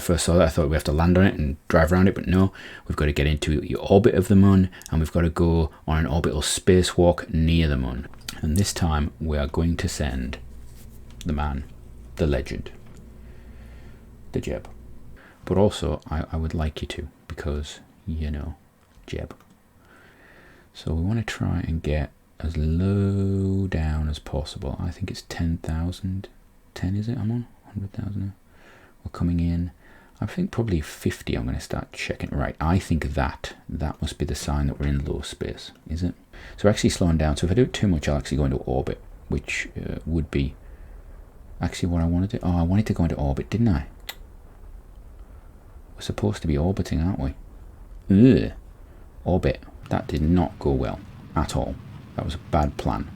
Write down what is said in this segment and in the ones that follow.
first saw that, I thought we have to land on it and drive around it, but no, we've got to get into the orbit of the moon, and we've got to go on an orbital spacewalk near the moon. And this time we are going to send the man, the legend, the Jeb. But also, I would like you to, because, you know, Jeb. So we want to try and get as low down as possible. I think it's 10,000. 10 is it? I'm on 100,000. We're coming in. I think probably 50. I'm going to start checking. Right, I think that must be the sign that we're in low space, is it? So we're actually slowing down. So if I do it too much, I'll actually go into orbit, which would be actually what I wanted to. Oh, I wanted to go into orbit, didn't I? We're supposed to be orbiting, aren't we? Ugh. Orbit. That did not go well at all. That was a bad plan.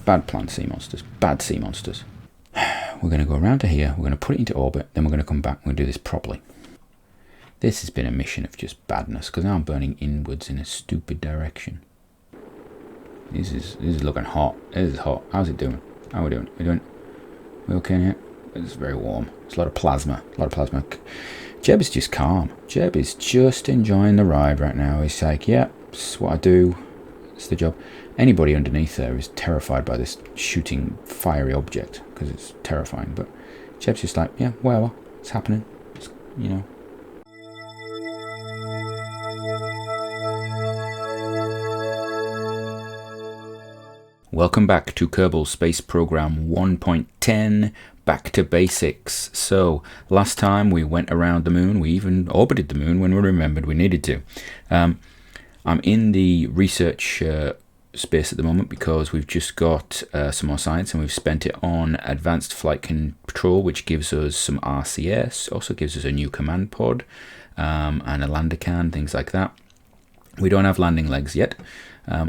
Bad plan, sea monsters. Bad sea monsters. We're going to go around to here. We're going to put it into orbit. Then we're going to come back. We're going to do this properly. This has been a mission of just badness, because now I'm burning inwards in a stupid direction. This is looking hot. This is hot. How's it doing? How are we doing? We okay in here? It's very warm. It's a lot of plasma. Jeb is just calm. Jeb is just enjoying the ride right now. He's like, yeah, it's what I do. It's the job. Anybody underneath there is terrified by this shooting fiery object, because it's terrifying. But Jeb's just like, yeah, whatever. It's happening. It's, you know. Welcome back to Kerbal Space Program 1.10, back to basics. So, last time we went around the moon, we even orbited the moon when we remembered we needed to. I'm in the research space at the moment because we've just got some more science, and we've spent it on Advanced Flight Control, which gives us some RCS, also gives us a new command pod, and a lander can, things like that. We don't have landing legs yet.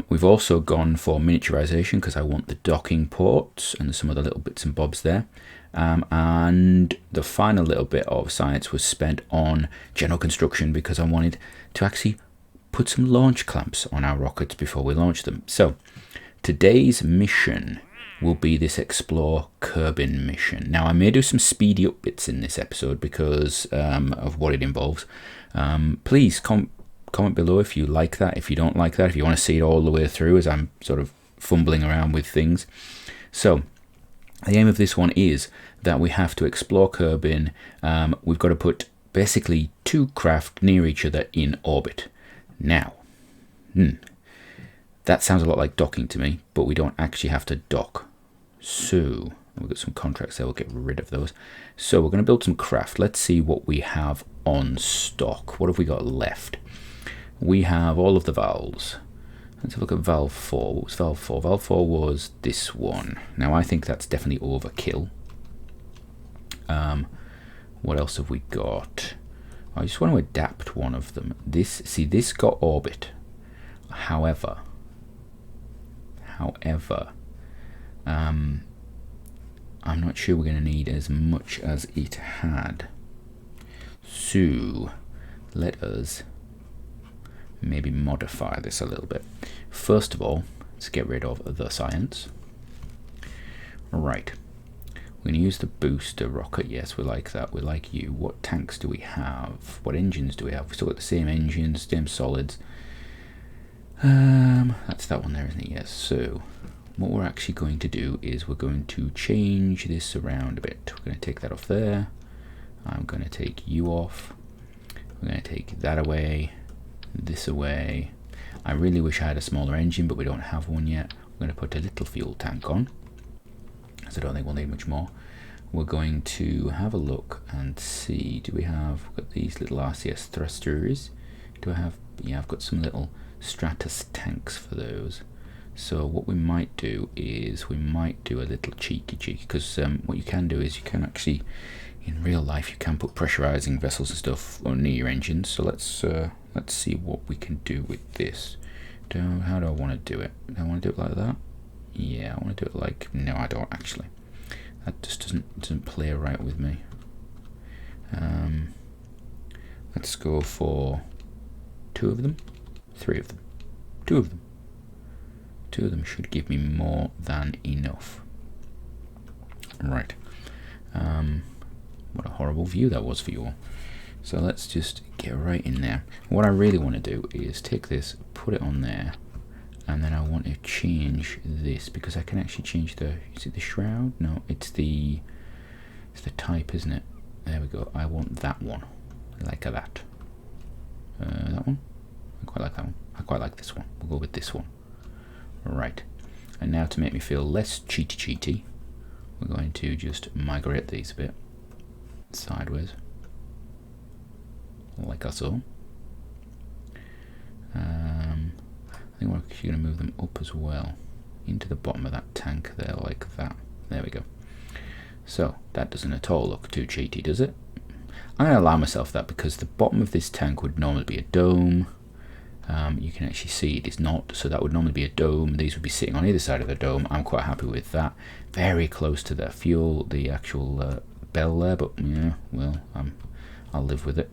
We've also gone for miniaturization because I want the docking ports and some other little bits and bobs there. And the final little bit of science was spent on general construction because I wanted to actually put some launch clamps on our rockets before we launch them. So today's mission will be this Explore Kerbin mission. Now I may do some speedy up bits in this episode because of what it involves. Please comment below if you like that, if you don't like that, if you want to see it all the way through as I'm sort of fumbling around with things. So the aim of this one is that we have to explore Kerbin. We've got to put basically two craft near each other in orbit. Now, that sounds a lot like docking to me, but we don't actually have to dock. So we've got some contracts there, we'll get rid of those. So we're going to build some craft. Let's see what we have on stock. What have we got left? We have all of the valves. Let's have a look at valve 4. What was valve 4? Valve 4 was this one. Now I think that's definitely overkill. What else have we got? I just want to adapt one of them. This got orbit. However, I'm not sure we're going to need as much as it had. So let us maybe modify this a little bit. First of all, let's get rid of the science. Right. We're going to use the booster rocket. Yes, we like that. We like you. What tanks do we have? What engines do we have? We've still got the same engines, same solids. That's that one there, isn't it? Yes. So what we're actually going to do is we're going to change this around a bit. We're going to take that off there. I'm going to take you off. We're going to take that away. This away. I really wish I had a smaller engine, but we don't have one yet. We're going to put a little fuel tank on, so I don't think we'll need much more. We're going to have a look and see, do we have, we've got these little RCS thrusters. Do I have, yeah, I've got some little Stratus tanks for those. So what we might do is we might do a little cheeky, because what you can do is you can actually, in real life, you can put pressurizing vessels and stuff near your engines. So let's see what we can do with this. How do I want to do it? Do I want to do it like that? Yeah, I want to do it like, no, I don't actually. That just doesn't play right with me. Let's go for 2 of them, 3 of them, 2 of them. 2 of them should give me more than enough. Right. What a horrible view that was for you all. So let's just get right in there. What I really want to do is take this, put it on there, and then I want to change this, because I can actually change the, is it the shroud? No, it's the type, isn't it? There we go. I want that one, like that. That one? I quite like that one. I quite like this one. We'll go with this one. Right. And now to make me feel less cheaty, we're going to just migrate these a bit sideways, like so. I think we're actually going to move them up as well, into the bottom of that tank there, like that. There we go. So, that doesn't at all look too cheaty, does it? I'm going to allow myself that, because the bottom of this tank would normally be a dome. You can actually see it is not, so that would normally be a dome. These would be sitting on either side of the dome. I'm quite happy with that. Very close to the fuel, the actual bell there, but yeah, well, I'll live with it.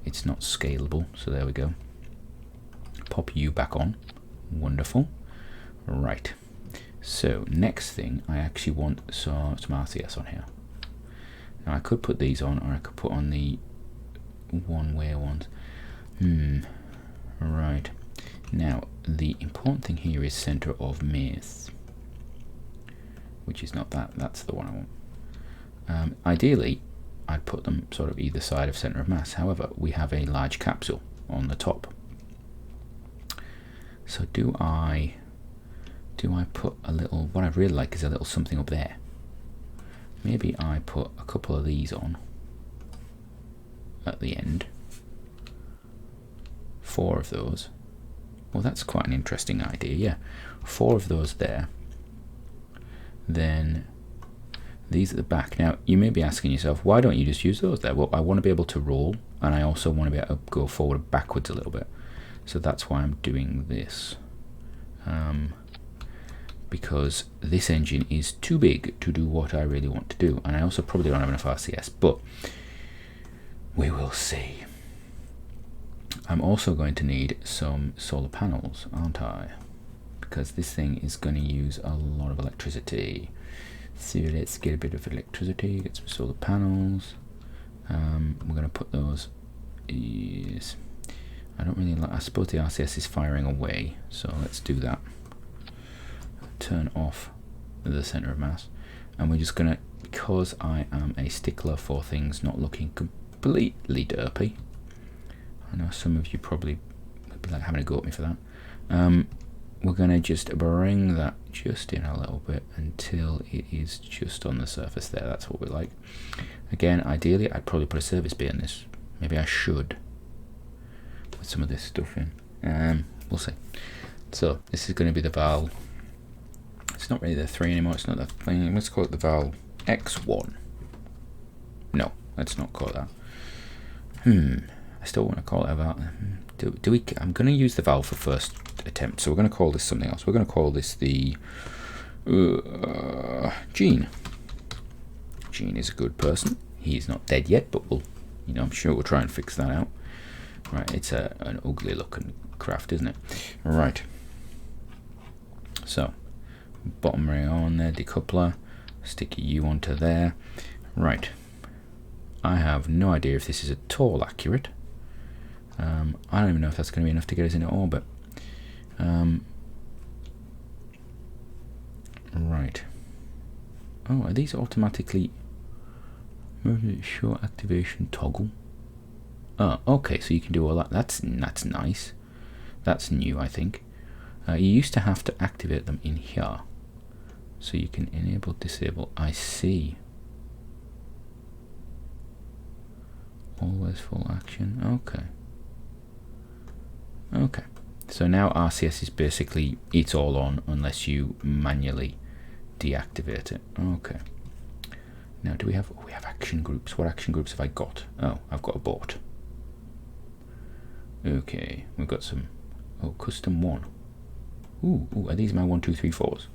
It's not scalable, so there we go. Pop you back on. Wonderful. Right. So next thing, I actually want some RCS on here. Now I could put these on, or I could put on the one-way ones. Right. Now the important thing here is center of mass, which is not that. That's the one I want. Ideally, I'd put them sort of either side of center of mass. However, we have a large capsule on the top. So do I put a little, what I really like is a little something up there. Maybe I put a couple of these on at the end. 4 of those. Well, that's quite an interesting idea, yeah. 4 of those there. Then these at the back. Now, you may be asking yourself, why don't you just use those there? Well, I want to be able to roll, and I also want to be able to go forward and backwards a little bit. So that's why I'm doing this. Because this engine is too big to do what I really want to do, and I also probably don't have enough RCS, but we will see. I'm also going to need some solar panels, aren't I? Because this thing is going to use a lot of electricity. So let's get a bit of electricity, get some solar panels. We're going to put those. Yes. I don't really like, I suppose the RCS is firing away, so let's do that. Turn off the center of mass, and we're just gonna, because I am a stickler for things not looking completely derpy. I know some of you probably would be like having a go at me for that. We're gonna just bring that just in a little bit until it is just on the surface there. That's what we like. Again, ideally, I'd probably put a service bay in this. Maybe I should put some of this stuff in. We'll see. So this is going to be the valve. It's not really the 3 anymore. It's not the thing. Let's call it the valve X1. No, let's not call it that. I still want to call it a valve. Do we? I'm going to use the valve for first attempt. So we're going to call this something else. We're going to call this the Gene. Gene is a good person. He's not dead yet, but we'll, I'm sure we'll try and fix that out. Right, it's an ugly looking craft, isn't it? Right. So, bottom ring on there, decoupler, stick you onto there. Right. I have no idea if this is at all accurate. I don't even know if that's going to be enough to get us into orbit. Right. Oh, are these automatically show activation toggle? Oh, okay, so you can do all that. That's nice. That's new, I think. You used to have to activate them in here. So you can enable, disable. I see. Always full action. Okay. Okay. So now RCS is basically, it's all on unless you manually deactivate it. Okay. Now do we have action groups? What action groups have I got? Oh, I've got a bot. Okay, we've got some, custom 1. Ooh, are these my 1, 2, 3, 4s?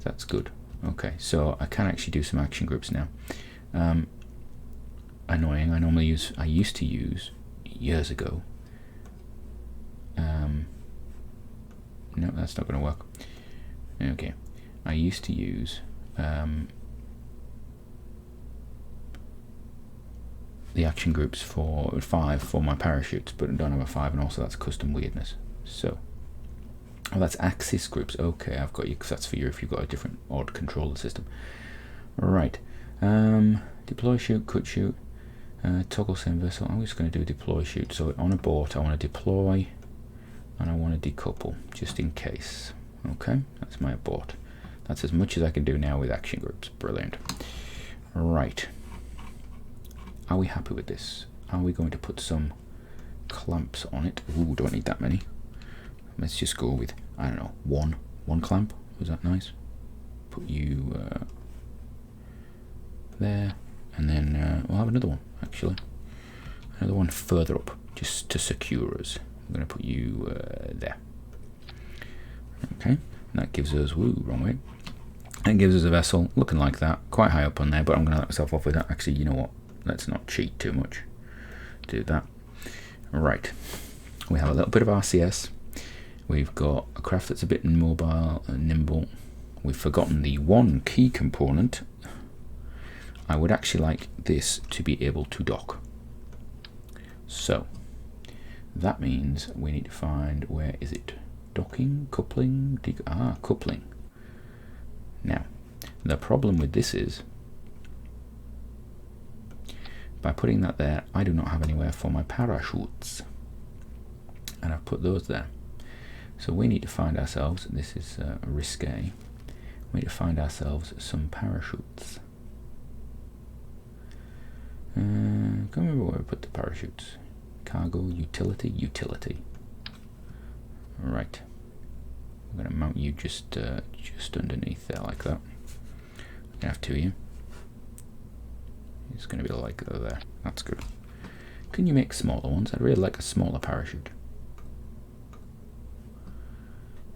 That's good. Okay, so I can actually do some action groups now. Annoying, I used to use, years ago. No, that's not going to work. Okay, I used to use, the action groups for 5 for my parachutes, but I don't have a 5, and also that's custom weirdness. So, oh, that's axis groups. Okay, I've got you, because that's for you if you've got a different odd controller system. Right. Deploy shoot, cut shoot, toggle send vessel. I'm just going to do a deploy shoot. So on a boat, I want to deploy and I want to decouple, just in case. Okay, that's my abort. That's as much as I can do now with action groups. Brilliant. Right. Are we happy with this? Are we going to put some clamps on it? Ooh, don't need that many. Let's just go with, I don't know, one clamp. Was that nice? Put you there, and then we'll have another one, actually. Another one further up, just to secure us. I'm going to put you there. Okay, and that gives us, woo, wrong way. That gives us a vessel looking like that, quite high up on there, but I'm going to let myself off with that. Actually, you know what? Let's not cheat too much. Do that. Right. We have a little bit of RCS. We've got a craft that's a bit mobile and nimble. We've forgotten the one key component. I would actually like this to be able to dock. So that means we need to find, where is it? Docking, coupling, coupling. Now, the problem with this is, by putting that there, I do not have anywhere for my parachutes. And I've put those there. So we need to find ourselves, this is risque, we need to find ourselves some parachutes. Can't remember where we put the parachutes. Cargo, utility, utility. Right. I'm going to mount you just underneath there like that. I'm going to have 2 of you. It's going to be like there. That's good. Can you make smaller ones? I'd really like a smaller parachute.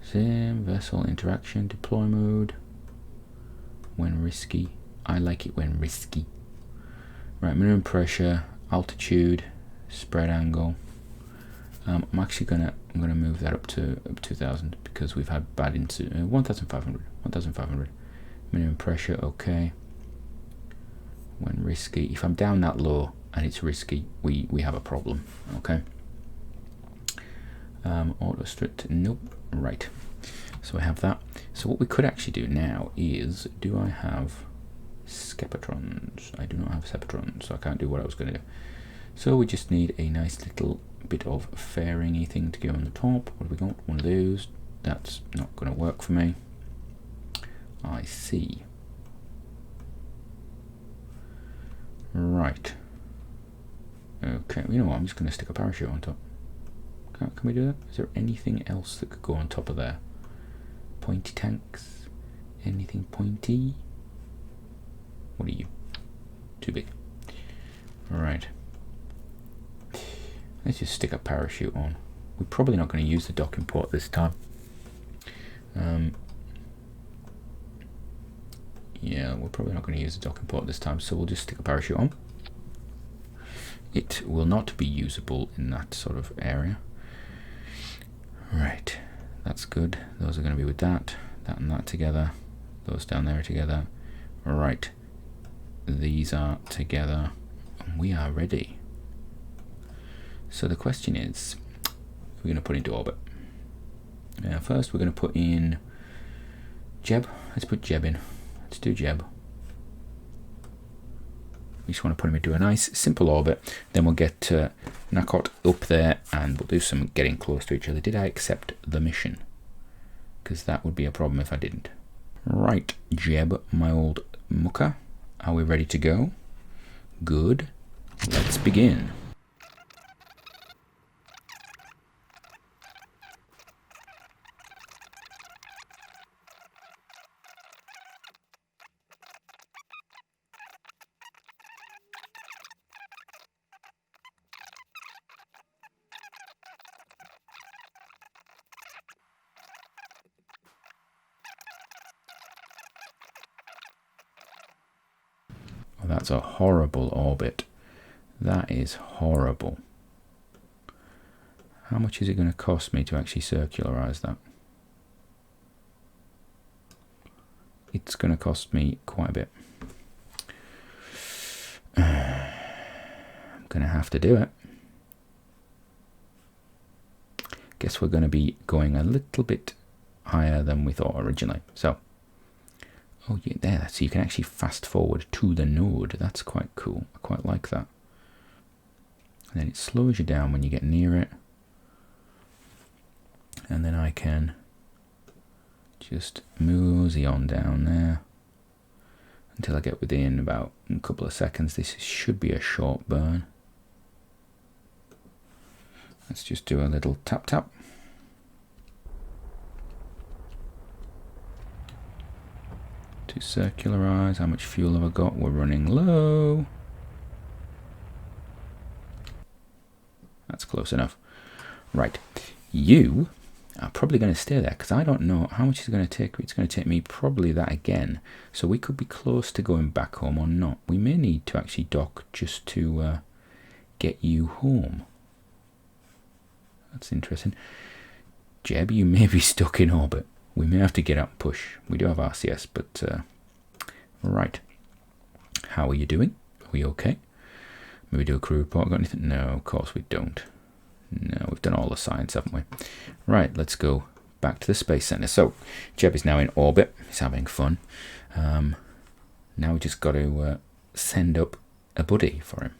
Sim, vessel, interaction, deploy mode. When risky. I like it when risky. Right, minimum pressure, altitude, spread angle. I'm actually gonna move that up to 2,000 because we've had bad into 1,500. Minimum pressure, okay. When risky, if I'm down that low and it's risky, we have a problem. Okay. Auto strict, nope. Right. So we have that. So what we could actually do now is, do I have skepatrons? I do not have skepatrons, so I can't do what I was going to do. So we just need a nice little bit of fairing-y thing to go on the top. What have we got? One of those. That's not going to work for me. I see. Right. Okay, you know what? I'm just going to stick a parachute on top. Can we do that? Is there anything else that could go on top of there? Pointy tanks? Anything pointy? What are you? Too big. Alright. Let's just stick a parachute on. We're probably not going to use the docking port this time. Yeah, we're probably not going to use the docking port this time, so we'll just stick a parachute on. It will not be usable in that sort of area. Right, that's good. Those are going to be with that and that together. Those down there are together. Right, these are together, and we are ready. So the question is, we're going to put into orbit. First, we're going to put in Jeb. Let's put Jeb in. Let's do Jeb. We just want to put him into a nice, simple orbit. Then we'll get Nakot up there, and we'll do some getting close to each other. Did I accept the mission? Because that would be a problem if I didn't. Right, Jeb, my old mucker. Are we ready to go? Good. Let's begin. Oh, that's a horrible orbit. That is horrible. How much is it going to cost me to actually circularize that? It's going to cost me quite a bit. Gonna have to do it. Guess we're going to be going a little bit higher than we thought originally. So, oh yeah, there. So you can actually fast forward to the node. That's quite cool. I quite like that. And then it slows you down when you get near it. And then I can just mosey on down there until I get within about a couple of seconds. This should be a short burn. Let's just do a little tap tap. To circularize. How much fuel have I got? We're running low. That's close enough. Right. You are probably going to stay there because I don't know how much it's going to take. It's going to take me probably that again. So we could be close to going back home or not. We may need to actually dock just to get you home. That's interesting. Jeb, you may be stuck in orbit. We may have to get out and push. We do have RCS, but right. How are you doing? Are we okay? Maybe do a crew report. Got anything? No, of course we don't. No, we've done all the science, haven't we? Right, let's go back to the Space Center. So, Jeb is now in orbit. He's having fun. Now we just got to send up a buddy for him.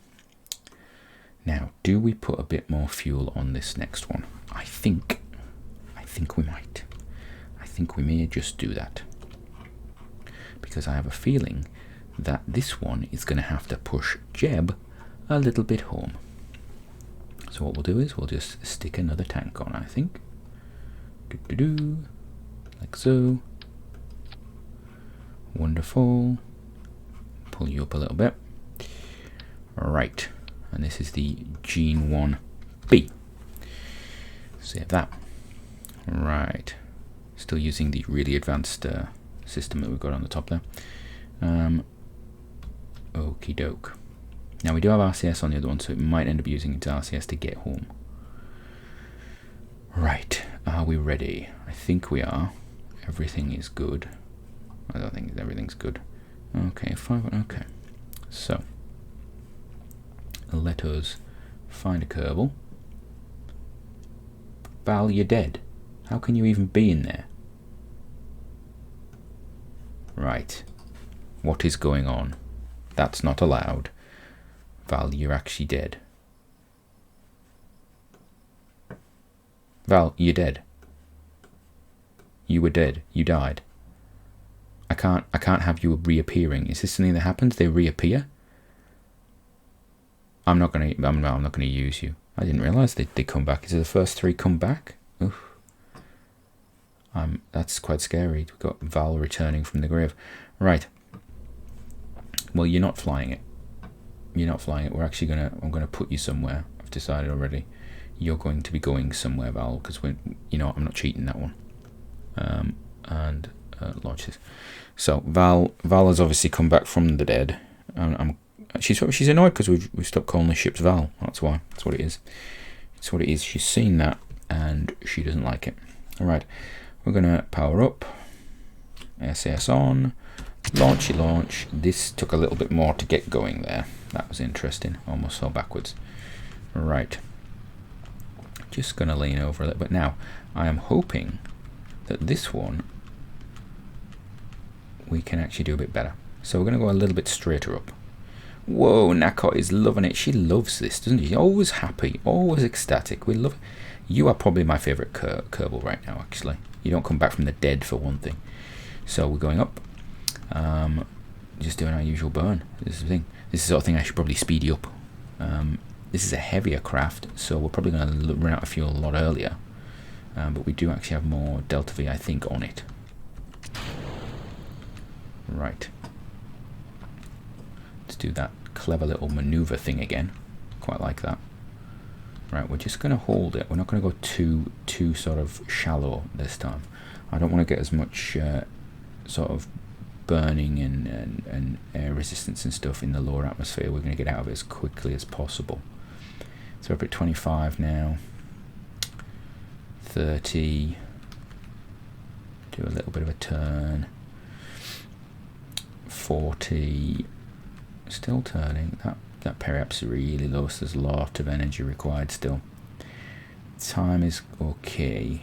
Now, do we put a bit more fuel on this next one? I think we might. I think we may just do that. Because I have a feeling that this one is going to have to push Jeb a little bit home. So what we'll do is we'll just stick another tank on, I think. Like so. Wonderful. Pull you up a little bit. Right. And this is the Gene 1B. Save that. Right. Still using the really advanced system that we've got on the top there. Okie doke. Now we do have RCS on the other one, so it might end up using its RCS to get home. Right. Are we ready? I think we are. Everything is good. I don't think everything's good. Okay, fine. Okay. So, let us find a Kerbal. Val, you're dead. How can you even be in there? Right. What is going on? That's not allowed. Val, you're actually dead. Val, you're dead. You were dead. You died. I can't have you reappearing. Is this something that happens? They reappear? I'm not gonna use you. I didn't realise they come back. Is it the first three come back? Oof. That's quite scary. We've got Val returning from the grave. Right. Well, you're not flying it. You're not flying it. We're actually I'm gonna put you somewhere. I've decided already. You're going to be going somewhere, Val, because I'm not cheating that one. And launch this. So Val has obviously come back from the dead. She's annoyed because we've stopped calling the ships Val. That's why. That's what it is. It's what it is. She's seen that and she doesn't like it. All right, we're gonna power up. SAS on. Launch. This took a little bit more to get going there. That was interesting. Almost fell backwards. Right. Just gonna lean over a little bit now. I am hoping that this one we can actually do a bit better. So we're gonna go a little bit straighter up. Whoa, Nakot is loving it. She loves this, doesn't she? Always happy, always ecstatic. We love it. You are probably my favourite Kerbal right now, actually. You don't come back from the dead, for one thing. So we're going up. Just doing our usual burn. This is the thing. This is the sort of thing I should probably speed you up. This is a heavier craft, so we're probably going to run out of fuel a lot earlier. But we do actually have more Delta V, I think, on it. Right. Let's do that clever little maneuver thing again. Quite like that. Right, we're just going to hold it. We're not going to go too sort of shallow this time. I don't want to get as much sort of burning and air resistance and stuff in the lower atmosphere. We're going to get out of it as quickly as possible. So we're up at 25 now. 30. Do a little bit of a turn. 40. Still turning. that periapse is really low, so there's a lot of energy required still. Time is okay,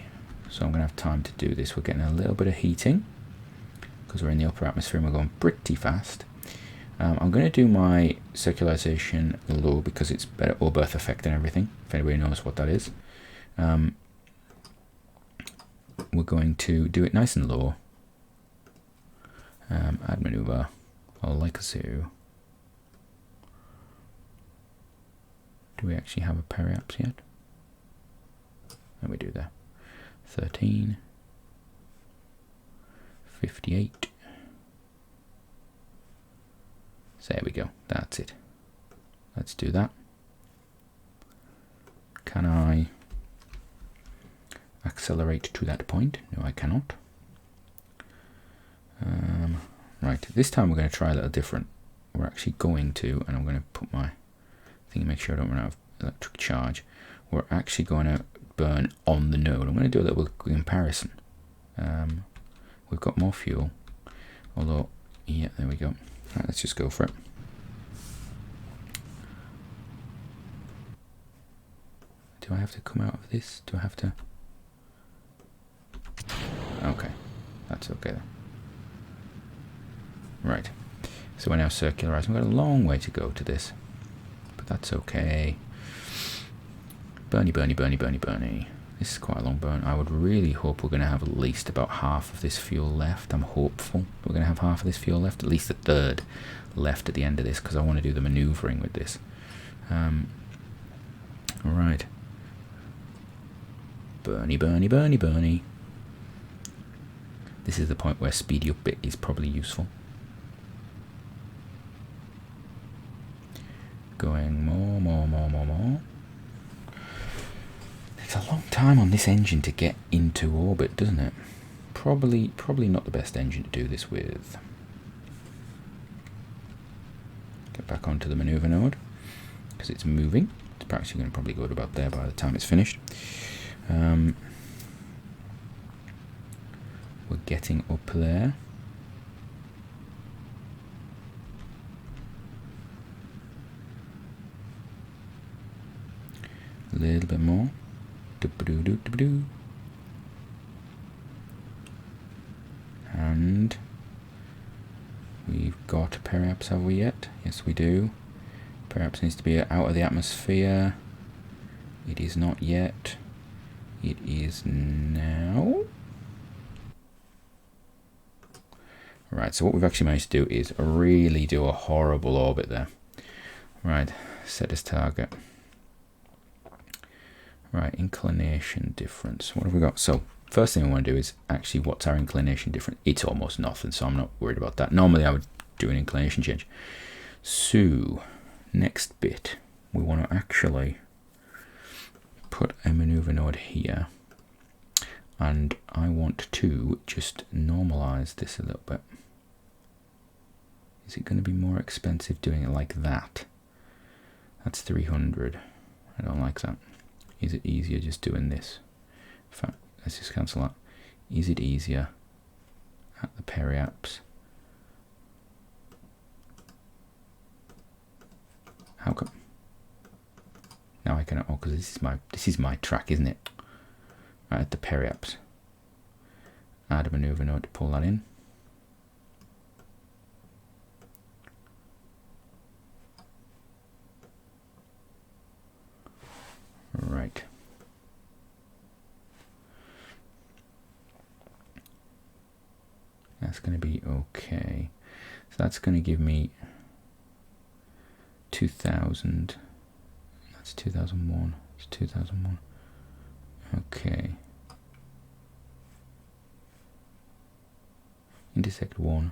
so I'm going to have time to do this. We're getting a little bit of heating because we're in the upper atmosphere and we're going pretty fast. I'm going to do my circularization low because it's better Oberth effect and everything, if anybody knows what that is. We're going to do it nice and low. Add maneuver, like so. Do we actually have a periapse yet? And we do there. 13, 58. So there we go, that's it. Let's do that. Can I accelerate to that point? No, I cannot. Right, this time we're going to try a little different. We're actually going to, and I'm going to put my thing, make sure I don't run out of electric charge. We're actually going to burn on the node. I'm going to do a little comparison. We've got more fuel, although, yeah, there we go. Right, let's just go for it. Do I have to come out of this? Do I have to? Okay, that's okay then. Right, so we're now circularizing. We've got a long way to go to this, but that's okay. Burny, burny, burny, burny, burny. This is quite a long burn. I would really hope we're going to have at least about half of this fuel left. I'm hopeful we're going to have half of this fuel left, at least a third left at the end of this, because I want to do the maneuvering with this. Right. Burny, burny, burny, burny. This is the point where speedy up bit is probably useful. Going more, more, more, more, more. It's a long time on this engine to get into orbit, doesn't it? Probably not the best engine to do this with. Get back onto the maneuver node because it's moving. It's actually going to probably go to about there by the time it's finished. We're getting up there. A little bit more. And we've got a periapse, have we yet? Yes, we do. Periapse needs to be out of the atmosphere. It is not yet. It is now. Right, so what we've actually managed to do is really do a horrible orbit there. Right, set as target. Right, inclination difference. What have we got? So, first thing I want to do is actually what's our inclination difference? It's almost nothing, so I'm not worried about that. Normally I would do an inclination change. So, next bit, we want to actually put a maneuver node here. And I want to just normalize this a little bit. Is it going to be more expensive doing it like that? That's 300. I don't like that. Is it easier just doing this? In fact, let's just cancel that. Is it easier at the periapse? How come? Now I cannot. Oh, because this is my track, isn't it? Right at the periapse. Add a maneuver node to pull that in. Right. That's going to be okay. So that's going to give me 2000. That's 2001. It's 2001. Okay. Intersect 1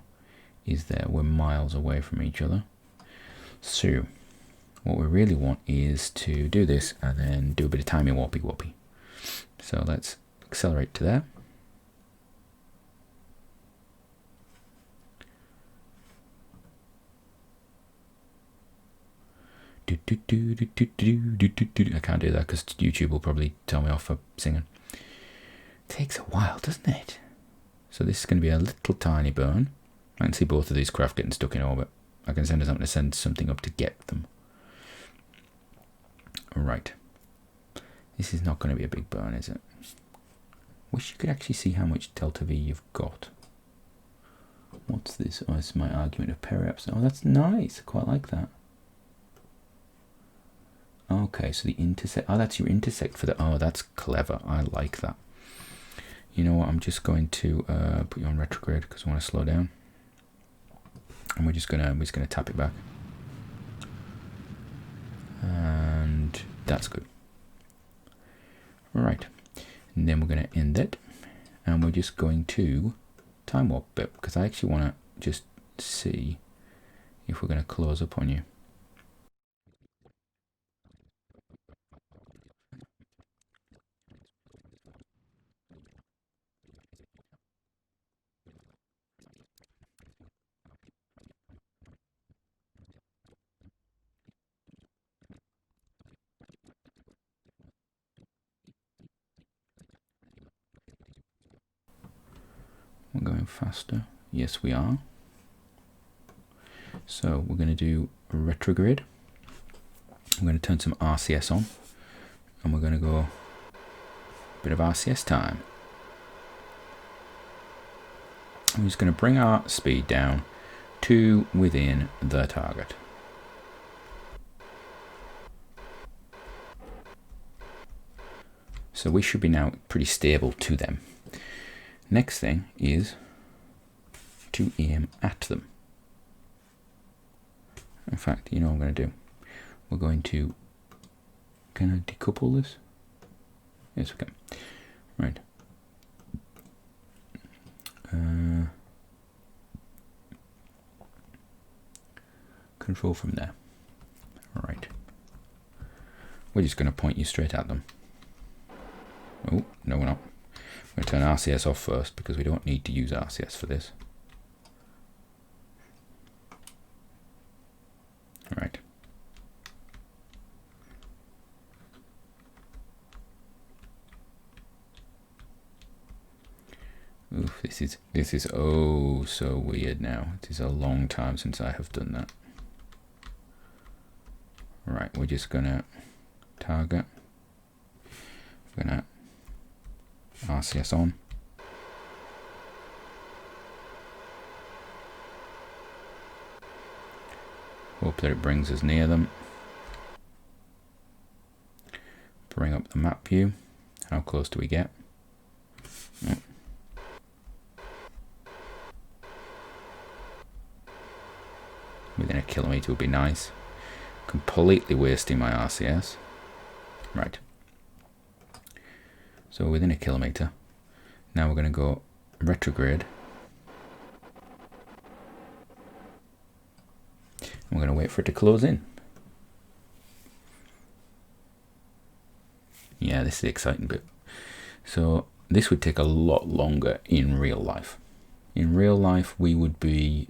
is there. We're miles away from each other. So what we really want is to do this and then do a bit of timey warpy warpy. So let's accelerate to there. I can't do that because YouTube will probably tell me off for singing. It takes a while, doesn't it? So this is going to be a little tiny burn. I can see both of these craft getting stuck in orbit. I can send something to send something up to get them. Right. This is not going to be a big burn, is it? Wish you could actually see how much delta V you've got. What's this? Oh, it's my argument of periapse. Oh, that's nice. I quite like that. Okay, so the intersect. Oh, that's your intersect for the. Oh, that's clever. I like that. You know what? I'm just going to put you on retrograde because I want to slow down, and we're just gonna tap it back, and that's good. Right, and then we're going to end it, and we're just going to time warp bit because I actually want to just see if we're going to close up on you. We're going faster. Yes, we are. So we're going to do a retrograde. I'm going to turn some RCS on, and we're going to go a bit of RCS time. I'm just going to bring our speed down to within the target. So we should be now pretty stable to them. Next thing is to aim at them. In fact, you know what I'm going to do? We're going to... Can I decouple this? Yes, we can. Right. Control from there. Right. We're just going to point you straight at them. Oh, no we're not. We're going to turn RCS off first because we don't need to use RCS for this. Right. Oof, this is oh so weird now. It is a long time since I have done that. Right, we're just gonna target. We're gonna RCS on. Hope that it brings us near them. Bring up the map view. How close do we get? Oh. Within a kilometre would be nice. Completely wasting my RCS. Right. So within a kilometre. Now we're going to go retrograde. And we're going to wait for it to close in. Yeah, this is the exciting bit. So this would take a lot longer in real life. In real life, we would be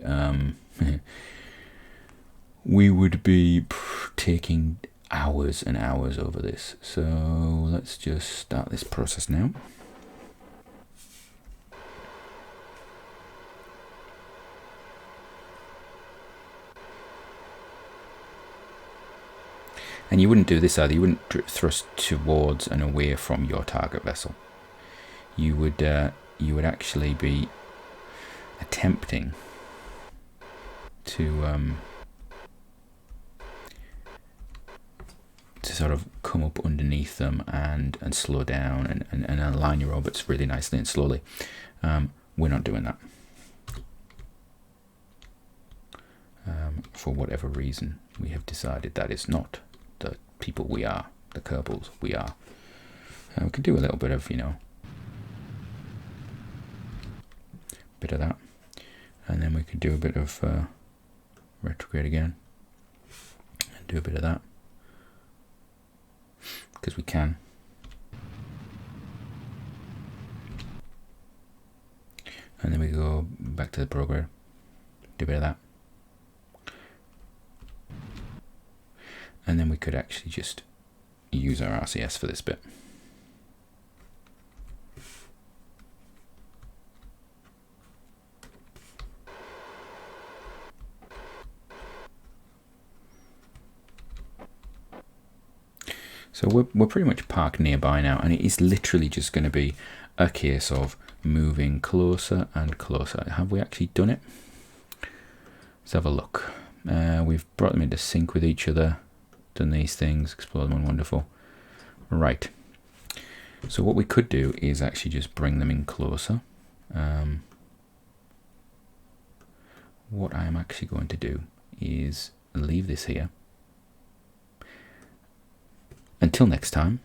taking hours and hours over this. So let's just start this process now. And you wouldn't do this either. You wouldn't thrust towards and away from your target vessel. You would actually be attempting to sort of come up underneath them and slow down and align your orbits really nicely and slowly. We're not doing that. For whatever reason, we have decided that is not the people we are, the Kerbals we are. We could do a little bit of, bit of that. And then we could do a bit of retrograde again. And do a bit of that. Because we can. And then we go back to the program. Do a bit of that. And then we could actually just use our RCS for this bit. So we're pretty much parked nearby now, and it is literally just going to be a case of moving closer and closer. Have we actually done it? Let's have a look. We've brought them into sync with each other, done these things, explored them, wonderful. Right. So what we could do is actually just bring them in closer. What I am actually going to do is leave this here. Until next time,